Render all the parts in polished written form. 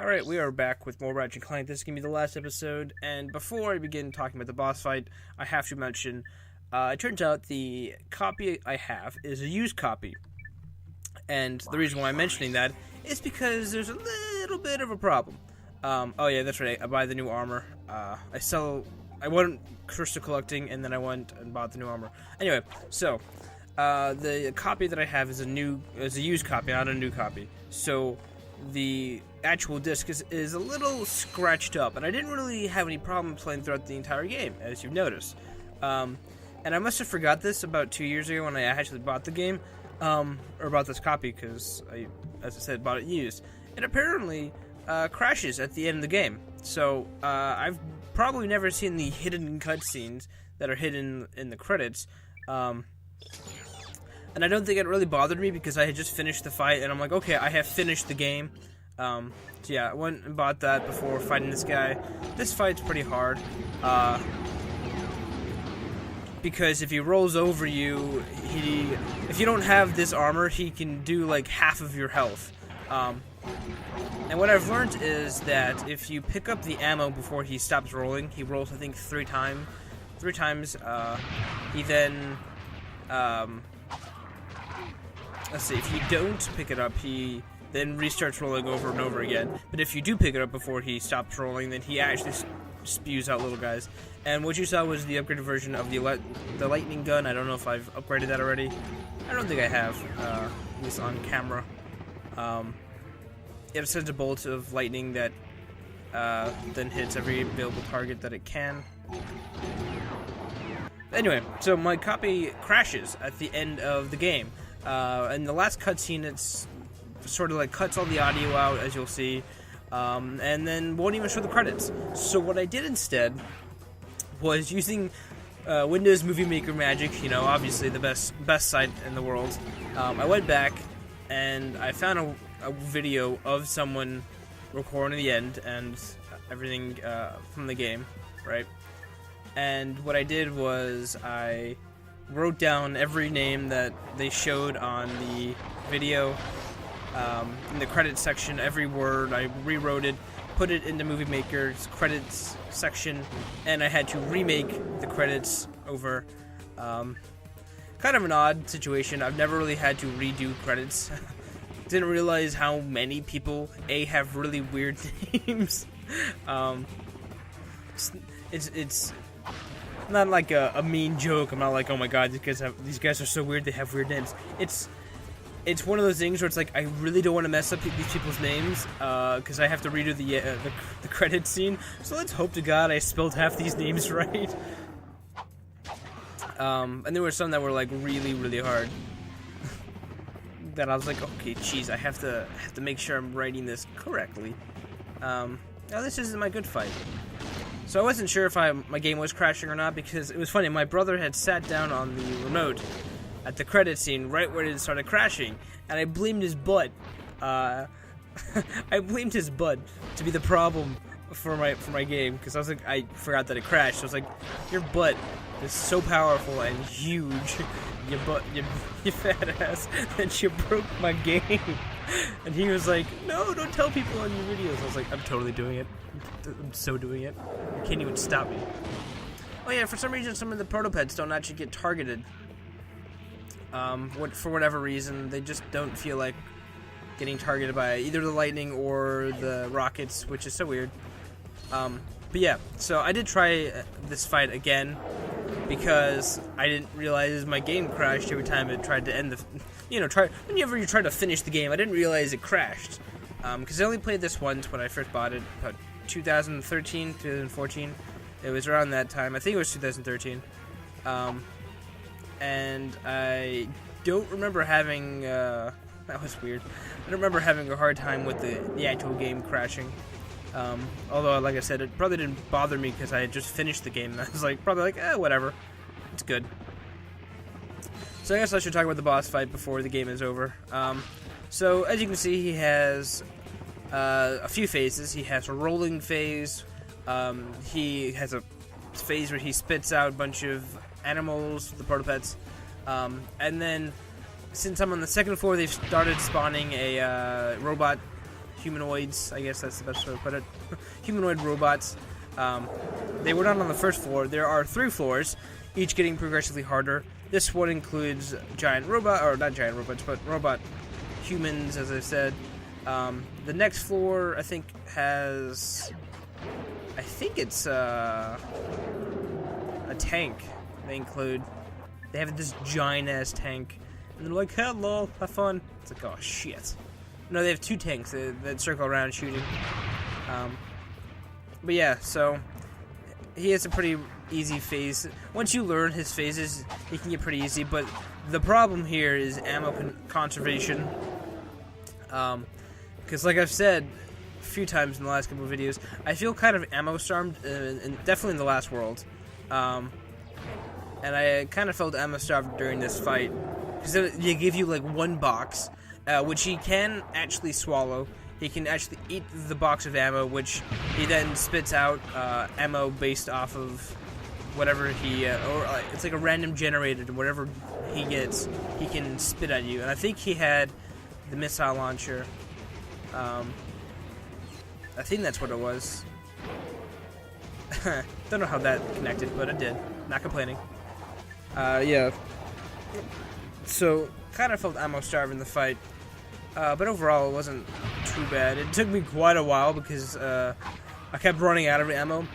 Alright, we are back with more Ratchet Clank. This is going to be the last episode, and before I begin talking about the boss fight, I have to mention, it turns out the copy I have is a used copy. And the reason why I'm mentioning that is because there's a little bit of a problem. Oh yeah, that's right, I buy the new armor. I went crystal collecting, and then I went and bought the new armor. Anyway, so, the copy that I have is a used copy, not a new copy. So, the actual disc is a little scratched up, and I didn't really have any problem playing throughout the entire game, as you've noticed. And I must have forgot this about 2 years ago when I actually bought the game, or bought this copy, because I, as I said, bought it used. It apparently crashes at the end of the game. So I've probably never seen the hidden cutscenes that are hidden in the credits. And I don't think it really bothered me because I had just finished the fight, and I'm like, okay, I have finished the game. So yeah, I went and bought that before fighting this guy. This fight's pretty hard, because if he rolls over you, if you don't have this armor, he can do like half of your health. And what I've learned is that if you pick up the ammo before he stops rolling, he rolls I think three times. He then let's see, if you don't pick it up, he then restarts rolling over and over again. But if you do pick it up before he stops rolling, then he actually spews out little guys. And what you saw was the upgraded version of the lightning gun. I don't know if I've upgraded that already. I don't think I have, at least on camera. It sends a bolt of lightning that then hits every available target that it can. Anyway, so my copy crashes at the end of the game. In the last cutscene, it's sort of like cuts all the audio out, as you'll see, and then won't even show the credits. So what I did instead was using Windows Movie Maker magic, you know, obviously the best site in the world. I went back and I found a video of someone recording the end and everything from the game, right? And what I did was I wrote down every name that they showed on the video, in the credits section, every word. I rewrote it, put it into Movie Maker's credits section, and I had to remake the credits over. Kind of an odd situation. I've never really had to redo credits. Didn't realize how many people have really weird names. It's not like a mean joke. I'm not like, oh my god, these guys are so weird, they have weird names. It's one of those things where it's like, I really don't want to mess up these people's names, because I have to redo the credit scene. So let's hope to God I spelled half these names right. And there were some that were like really, really hard. That I was like, okay, geez, I have to make sure I'm writing this correctly. Now this isn't my good fight. So I wasn't sure if my game was crashing or not, because it was funny, my brother had sat down on the remote at the credit scene right where it started crashing, and I blamed his butt. I blamed his butt to be the problem for my game, because I was like, I forgot that it crashed. So I was like, your butt is so powerful and huge, you fat ass, that you broke my game. And he was like, no, don't tell people on your videos. I was like, I'm totally doing it. I'm so doing it. You can't even stop me. Oh yeah, for some reason, some of the protopets don't actually get targeted. For whatever reason, they just don't feel like getting targeted by either the lightning or the rockets, which is so weird. But yeah, so I did try this fight again, because I didn't realize my game crashed every time it tried to end the... whenever you try to finish the game, I didn't realize it crashed. Because I only played this once when I first bought it, about 2013, 2014. It was around that time. I think it was 2013. And I don't remember having... that was weird. I don't remember having a hard time with the actual game crashing. Although, like I said, it probably didn't bother me because I had just finished the game. And I was like, probably like, whatever. It's good. So I guess I should talk about the boss fight before the game is over. So, as you can see, he has a few phases. He has a rolling phase. He has a phase where he spits out a bunch of animals, the protopets. And then, since I'm on the second floor, they've started spawning a robot humanoids. I guess that's the best way to put it. Humanoid robots. They were not on the first floor. There are 3 floors, each getting progressively harder. This one includes giant robot, or not giant robots, but robot humans, as I said. The next floor, I think, has... I think it's a tank they include. They have this giant-ass tank. And they're like, hello, have fun. It's like, oh, shit. No, they have 2 tanks that circle around shooting. But yeah, so he has a pretty easy phase. Once you learn his phases, he can get pretty easy. But the problem here is ammo conservation. Because like I've said a few times in the last couple of videos, I feel kind of ammo-starved, and definitely in the last world. And I kind of felt ammo-starved during this fight. Because they give you like 1 box, which he can actually swallow. He can actually eat the box of ammo, which he then spits out ammo based off of whatever he, it's like a random generator. Whatever he gets, he can spit at you. And I think he had the missile launcher. I think that's what it was. Don't know how that connected, but it did. Not complaining. Yeah. So, kind of felt ammo starved in the fight. But overall, it wasn't too bad. It took me quite a while because I kept running out of ammo.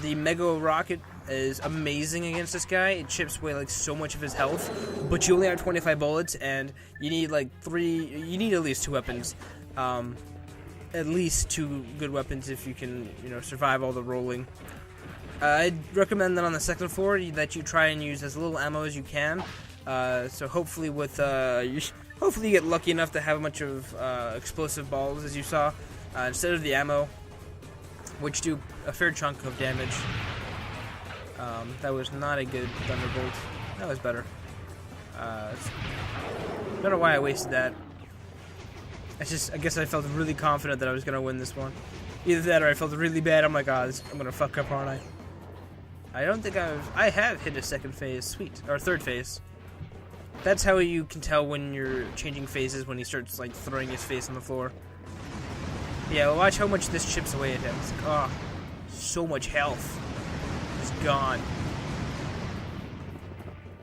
The Mega Rocket is amazing against this guy. It chips away like so much of his health, but you only have 25 bullets, and you need like you need at least 2 weapons. At least 2 good weapons if you can, survive all the rolling. I'd recommend that on the 2nd floor that you try and use as little ammo as you can. So hopefully hopefully you get lucky enough to have a bunch of explosive balls, as you saw, instead of the ammo, which do a fair chunk of damage. That was not a good Thunderbolt. That was better. Don't know why I wasted that. I guess I felt really confident that I was going to win this one. Either that or I felt really bad. I'm like, I'm going to fuck up, aren't I? I don't think I have hit a 2nd phase. Sweet. Or 3rd phase. That's how you can tell when you're changing phases, when he starts like throwing his face on the floor. Yeah, well, watch how much this chips away at him. It's like, oh, so much health. It's gone.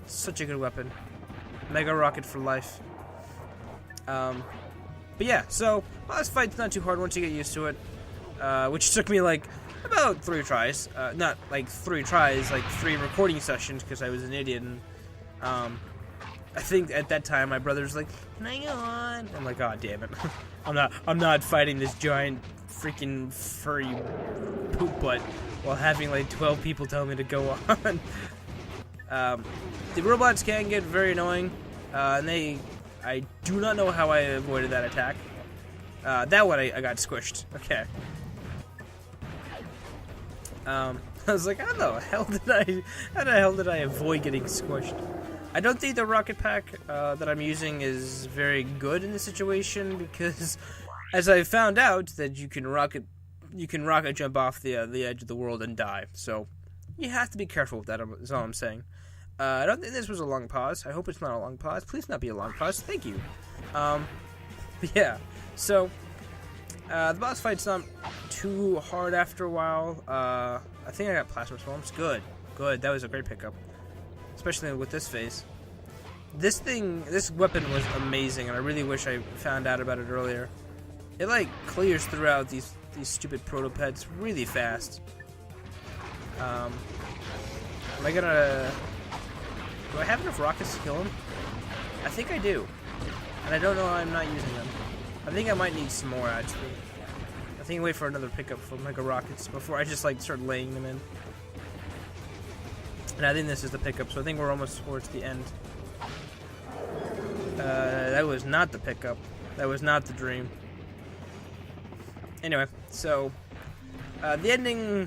Such a good weapon. Mega Rocket for life. But yeah, so this fight's not too hard once you get used to it. Which took me like about 3 tries. Not like 3 tries, like 3 recording sessions, because I was an idiot. And I think at that time my brother's like, "Can I go on?" I'm like, "Oh, damn it! I'm not fighting this giant freaking furry poop butt while having like 12 people tell me to go on." The robots can get very annoying, and I do not know how I avoided that attack. That one I got squished. Okay. I was like, how the hell did I avoid getting squished? I don't think the rocket pack that I'm using is very good in this situation, because as I found out that you can rocket jump off the edge of the world and die. So you have to be careful with that, is all I'm saying. I don't think this was a long pause. I hope it's not a long pause. Please not be a long pause. Thank you. Yeah. So the boss fight's not too hard after a while. I think I got plasma swarms. Good. That was a great pickup, especially with this phase. This weapon was amazing, and I really wish I found out about it earlier. It like clears throughout these stupid protopets really fast. Am I gonna? Do I have enough rockets to kill him? I think I do, and I don't know why I'm not using them. I think I might need some more actually. I think I'll wait for another pickup for Mega Rockets before I just like start laying them in. And I think this is the pickup, so I think we're almost towards the end. That was not the pickup. That was not the dream. Anyway, so the ending,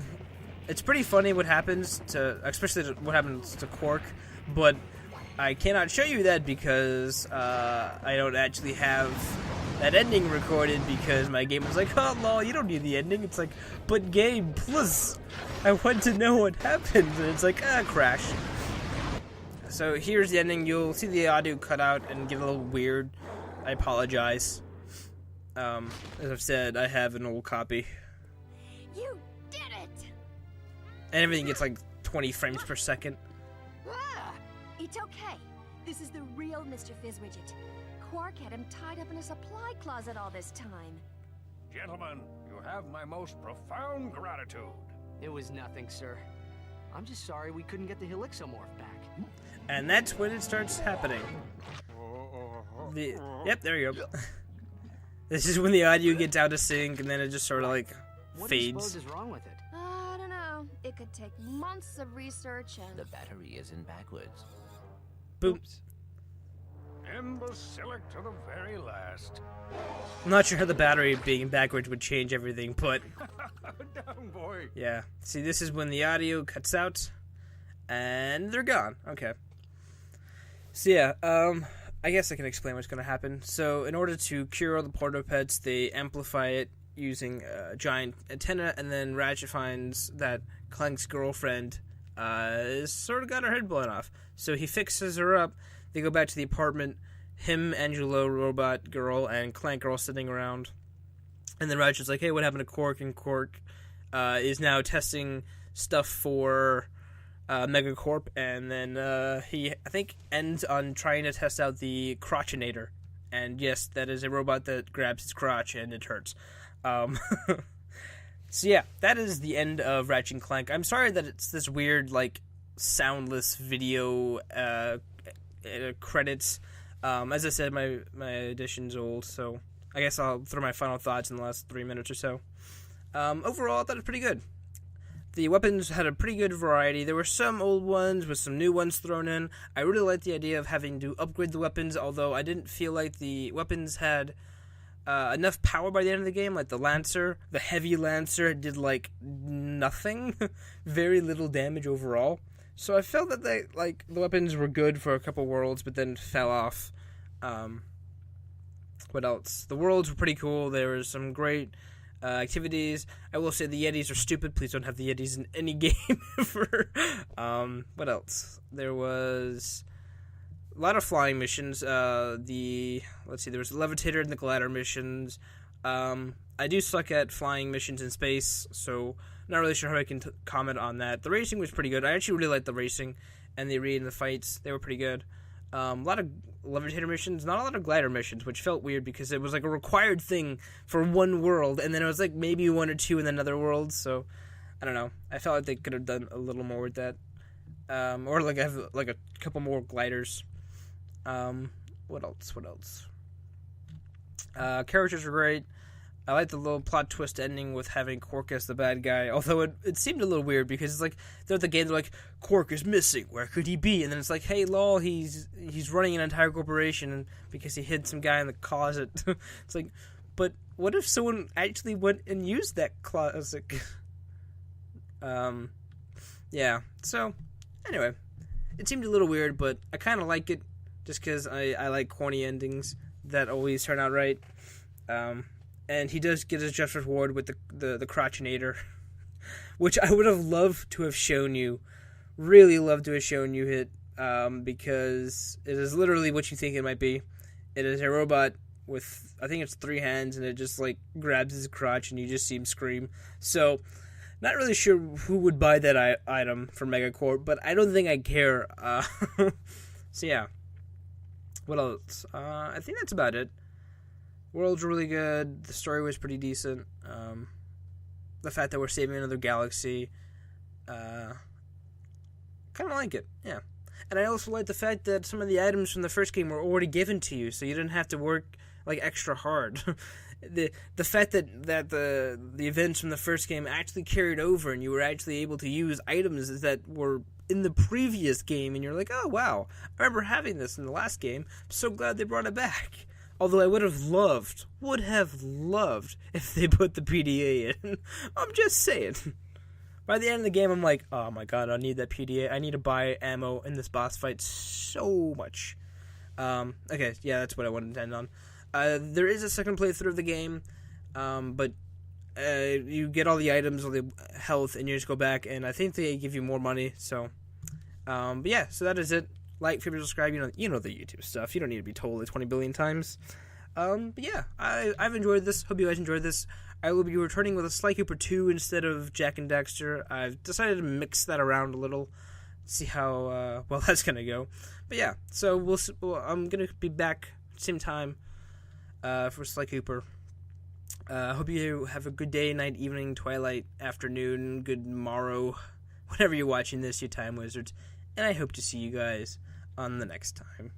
it's pretty funny what happens to, especially what happens to Quark, but I cannot show you that because I don't actually have that ending recorded, because my game was like, oh lol, you don't need the ending. It's like, but game, plus I want to know what happened. And it's like, crash. So here's the ending. You'll see the audio cut out and get a little weird. I apologize. As I've said, I have an old copy. You did it! And everything gets like 20 frames per second. Ah, it's okay. This is the real Mr. Fizzwidget. Quark had him tied up in a supply closet all this time. Gentlemen, you have my most profound gratitude. It was nothing, sir. I'm just sorry we couldn't get the Helixomorph back. And that's when it starts happening. Yep, there you go. This is when the audio gets out of sync, and then it just sort of like What do you fades. suppose is wrong with it? I don't know. It could take months of research and... The battery is in backwards. Boom. Imbecilic to the very last. I'm not sure how the battery being backwards would change everything, but Down, boy. yeah. See, this is when the audio cuts out, and they're gone. Okay. So yeah, I guess I can explain what's going to happen. So in order to cure all the portopets, they amplify it using a giant antenna, and then Ratchet finds that Clank's girlfriend sort of got her head blown off. So he fixes her up. They go back to the apartment. Him, Angelo, Robot Girl, and Clank are all sitting around. And then Ratchet's like, hey, what happened to Quark? And Quark is now testing stuff for Megacorp. And then he, I think, ends on trying to test out the Crotchinator. And yes, that is a robot that grabs his crotch and it hurts. So yeah, that is the end of Ratchet and Clank. I'm sorry that it's this weird, like, soundless video credits. As I said, my edition's old, so I guess I'll throw my final thoughts in the last 3 minutes or so. Overall, I thought it was pretty good. The weapons had a pretty good variety. There were some old ones with some new ones thrown in. I really liked the idea of having to upgrade the weapons, although I didn't feel like the weapons had enough power by the end of the game. Like the Lancer, the Heavy Lancer, did like nothing. Very little damage overall. So I felt that the weapons were good for a couple worlds, but then fell off. What else? The worlds were pretty cool. There was some great activities. I will say the Yetis are stupid. Please don't have the Yetis in any game ever. What else? There was a lot of flying missions. Let's see, there was the Levitator and the Glider missions. I do suck at flying missions in space, so not really sure how I can comment on that. The racing was pretty good. I actually really liked the racing and the arena and the fights. They were pretty good. A lot of Levitator missions, not a lot of Glider missions, which felt weird because it was like a required thing for one world, and then it was like maybe one or two in another world, so I don't know. I felt like they could have done a little more with that. Or like have like a couple more gliders. What else? Characters were great. I like the little plot twist ending with having Quark as the bad guy, although it seemed a little weird because it's like throughout the game they're like, Quark is missing, where could he be? And then it's like, hey lol, he's running an entire corporation because he hid some guy in the closet. It's like, but what if someone actually went and used that closet? Yeah, so anyway, it seemed a little weird, but I kind of like it just because I like corny endings that always turn out right. And he does get his just reward with the Crotchinator, which I would have loved to have shown you. Really loved to have shown you it, because it is literally what you think it might be. It is a robot with, I think it's 3 hands, and it just, like, grabs his crotch, and you just see him scream. So, not really sure who would buy that item for Megacorp, but I don't think I care. So, yeah. What else? I think that's about it. World's really good. The story was pretty decent. The fact that we're saving another galaxy, kind of like it. Yeah, and I also like the fact that some of the items from the first game were already given to you, so you didn't have to work like extra hard. the fact that the events from the first game actually carried over, and you were actually able to use items that were in the previous game, and you're like, oh wow, I remember having this in the last game. I'm so glad they brought it back. Although I would have loved if they put the PDA in. I'm just saying. By the end of the game, I'm like, oh my god, I need that PDA. I need to buy ammo in this boss fight so much. Okay, yeah, that's what I wanted to end on. There is a second playthrough of the game, but you get all the items, all the health, and you just go back, and I think they give you more money, so... but yeah, so that is it. Like, favorite, subscribe, you know the YouTube stuff. You don't need to be told it 20 billion times. But yeah, I've enjoyed this. Hope you guys enjoyed this. I will be returning with a Sly Cooper 2 instead of Jack and Daxter. I've decided to mix that around a little, see how well that's gonna go. But yeah, so I'm gonna be back same time for Sly Cooper. Hope you have a good day, night, evening, twilight, afternoon, good morrow, whenever you're watching this, you time wizards. And I hope to see you guys on the next time.